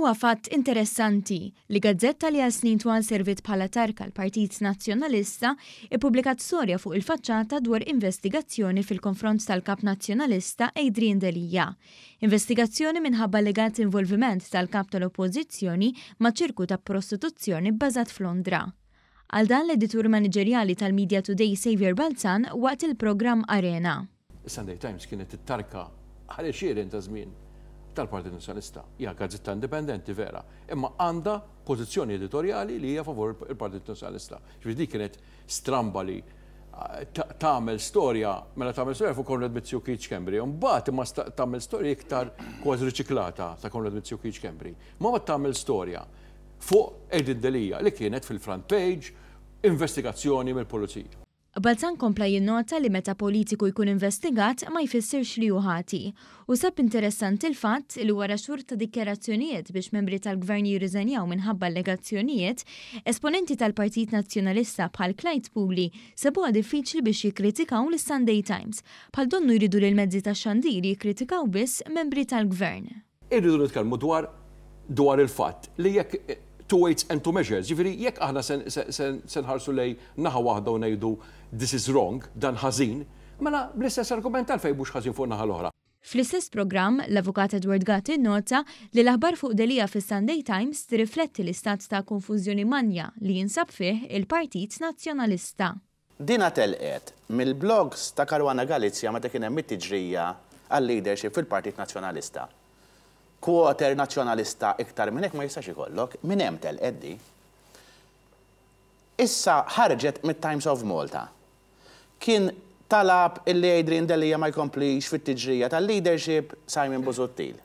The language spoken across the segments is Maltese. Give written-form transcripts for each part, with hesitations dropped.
Huwa fatt interessanti li gazzetta li għal snin twal servit bħala tarka l-Partit Nazzjonalista ippubblikat storja fuq il-faċċata dwar investigazzjoni fil-konfront tal-Kap Nazzjonalista Adrian Delija. Investigazzjoni minħabba legat involviment tal-kap tal-Oppożizzjoni ma' ċirku ta' prostituzzjoni bbażat f'Londra. Għal dan l-editur maniġerjali tal-Media Today Xavier Balzan waqt il-programm Arena. Sunday Times kienet it-tarka ħareġ xieren ta' żmien tal-Partit Nazzjonalista. Hija gazzetta indipendenti vera, imma għandha pożizzjoni editorjali li hija favur il-Partit Nazzjonalista. Ġifieri dik kienet stramba li tagħmel storja, mela tagħmel storja fuq Konrad Mizjukic Kembri, u mbagħad imma tagħmel storja iktar kważi riċiklata ta' Konrad Mizjukic Kembri. Ma tagħmel storja fuq Adrian Delija li kienet fil-front page investigazzjoni mill-pulizija. Balzan kompla jinnota li meta politiku jkun investigat ma jfissirx li ħati. U sab interessanti il-fatt li wara xhur ta' dikjarazzjonijiet biex membri tal-gvern jirriżenjaw minħabba allegazzjonijiet, esponenti tal-Partit Nazzjonalista bħal Clyde Puli sabuha diffiċli biex jikkritikaw l-Sunday Times, bħal donnu jridu li l-mezzi tax-xandiri jikkritikaw biss membri tal-gvern. Irridu nitkellmu dwar il-fatt li jekk two weights and two measures, ġifieri jekk aħna se nħarsu lej naħa waħda u ngħidu this is wrong, dan ħażin, mela bl-istess argument għalfejn mhux ħażin fuq naħa l-oħra. Fl-istess programm, l-avukat Edward Gatt innota li l-aħbar fuq Delija fis-Sunday Times tirrifletti l-istat ta' konfużjoni manja li jinsab fih il-Partit Nazzjonalista. Dina telqet mill-blogs ta' Caruana Galizja meta kien hemm it-tiġrija għal-leadership fil-Partit Nazzjonalista. Kwoter nazzjonalista iktar minn hekk ma jistax ikollok, minn hemm telqet di. Issa ħarġet mit-Times of Malta. Kien talab illi Adrian Delija ma jkomplix fit-tiġrija tal-leadership Simon Busuttil.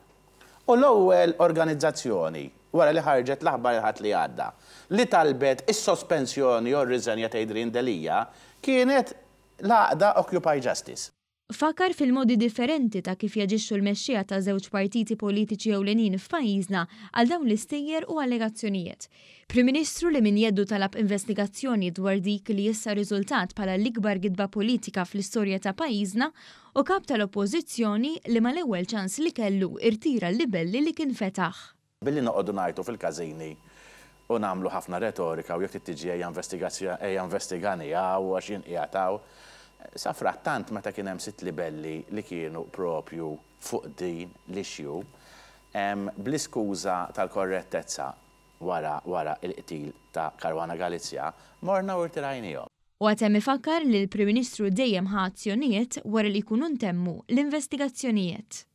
U l-ewwel organizzazzjoni wara li ħarġet l-aħbar ħadd li għadda li talbet is-sospensjoni u r-riżenja ta' Adrian Delija kienet l-għaqda Occupy Justice. Fakar fil-modi differenti ta' kif jaġixxu l-mexxija ta' żewġ partiti politiċi ewlenin f'pajjiżna għal dawn l-istejjer u allegazzjonijiet. Prim Ministru li min jeddu talab investigazzjoni dwar dik li issa riżultat bħala l-ikbar gidba politika fl-istorja ta' pajjiżna u kap tal-Oppożizzjoni li mal-ewwel ċans li kellu irtira l-libelli li kien fetaħ. Billi noqogħdu ngħidu fil-każini u nagħmlu ħafna retorika u jekk tittiġi ejja investigani u għax jinqiegħataw. Sa frattant meta kien hemm 6 libelli li kienu propju fuq din l-issue, bl-iskuża tal-korrettezza wara il-qtil ta' Caruana Galizja, morna u rtirajnihom. U għatem ifakkar li l-Prim Ministru dejjem ħa azzjonijiet wara li jkunu ntemmu l-investigazzjonijiet.